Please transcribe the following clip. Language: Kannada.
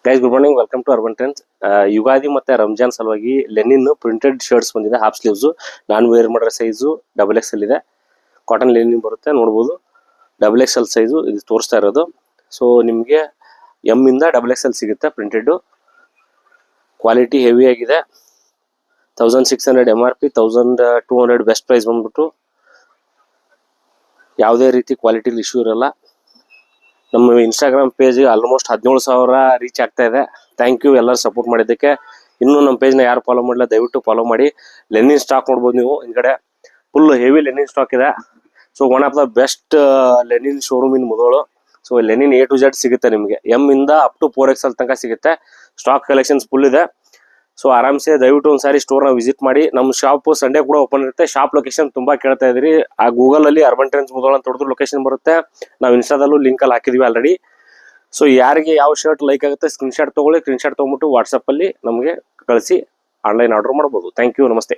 Guys good morning, welcome to urban trends. Ugadi ಮತ್ತೆ ರಂಜಾನ್ ಸಲುವಾಗಿ ಲೆನಿನ್ ಪ್ರಿಂಟೆಡ್ ಶರ್ಟ್ಸ್ ಬಂದಿದೆ, ಹಾಫ್ ಸ್ಲೀವ್ಸ್. ನಾನು ವೇರ್ ಮಾಡಿರೋ ಸೈಜು XXL ಇದೆ. ಕಾಟನ್ ಲೆನಿನ್ ಬರುತ್ತೆ, ನೋಡ್ಬೋದು. XXL ಸೈಜು ಇದು ತೋರಿಸ್ತಾ ಇರೋದು. ಸೊ ನಿಮಗೆ ಎಮ್ ಇಂದ XXL ಸಿಗುತ್ತೆ ಪ್ರಿಂಟೆಡ್. ಕ್ವಾಲಿಟಿ ಹೆವಿ ಆಗಿದೆ. 1600 MRP, 1200 ಬೆಸ್ಟ್ ಪ್ರೈಸ್ ಬಂದ್ಬಿಟ್ಟು. ಯಾವುದೇ ರೀತಿ ಕ್ವಾಲಿಟಿ ಇಶ್ಯೂ ಇರಲ್ಲ. ನಮ್ಮ ಇನ್ಸ್ಟಾಗ್ರಾಮ್ ಪೇಜ್ ಆಲ್ಮೋಸ್ಟ್ 17,000 ರೀಚ್ ಆಗ್ತಾ ಇದೆ. ಥ್ಯಾಂಕ್ ಯು ಎಲ್ಲರೂ ಸಪೋರ್ಟ್ ಮಾಡಿದ್ದಕ್ಕೆ. ಇನ್ನೂ ನಮ್ಮ ಪೇಜ್ನ ಯಾರು ಫಾಲೋ ಮಾಡಿಲ್ಲ, ದಯವಿಟ್ಟು ಫಾಲೋ ಮಾಡಿ. ಲೆನಿನ್ ಸ್ಟಾಕ್ ನೋಡ್ಬೋದು ನೀವು. ಹಿಂದ್ಗಡೆ ಫುಲ್ ಹೆವಿ ಲೆನಿನ್ ಸ್ಟಾಕ್ ಇದೆ. So one of the best Lenin showroom in Mudhol. So Lenin A to Z ಸಿಗುತ್ತೆ ನಿಮಗೆ. ಎಮ್ ಇಂದ ಅಪ್ ಟು 4XL ತನಕ ಸಿಗುತ್ತೆ. ಸ್ಟಾಕ್ ಕಲೆಕ್ಷನ್ಸ್ ಫುಲ್ ಇದೆ. ಸೊ ಆರಾಮ್ಸೆ ದಯವಿಟ್ಟು ಒಂದ್ಸಾರಿ ಸ್ಟೋರ್ನ ವಿಸಿಟ್ ಮಾಡಿ. ನಮ್ಮ ಶಾಪ್ ಸಂಡೇ ಕೂಡ ಓಪನ್ ಇರುತ್ತೆ. ಶಾಪ್ ಲೊಕೇಶನ್ ತುಂಬಾ ಕೇಳ್ತಾ ಇದ್ರಿ. ಆ ಗೂಗಲ್ ಅಲ್ಲಿ ಅರ್ಬನ್ ಟ್ರೆಂಡ್ಸ್ ಮುಧೋಳ ಅಂತ ಹೊಡೆದ್ರು ಲೊಕೇಶನ್ ಬರುತ್ತೆ. ನಾವು ಇನ್ಸ್ಟಾದಲ್ಲೂ ಲಿಂಕ್ ಅಲ್ಲಿ ಹಾಕಿದ್ವಿ ಆಲ್ರೆಡಿ. ಸೊ ಯಾರಿಗೆ ಯಾವ ಶರ್ಟ್ ಲೈಕ್ ಆಗುತ್ತೆ ಸ್ಕ್ರೀನ್ ಶಾಟ್ ತಗೊಳ್ಳಿ. ಸ್ಕ್ರೀನ್ ಶಾಟ್ ತಗೊಂಡ್ಬಿಟ್ಟು ವಾಟ್ಸಪ್ ಅಲ್ಲಿ ನಮಗೆ ಕಳಿಸಿ ಆನ್ಲೈನ್ ಆರ್ಡರ್ ಮಾಡ್ಬೋದು. ಥ್ಯಾಂಕ್ ಯು, ನಮಸ್ತೆ.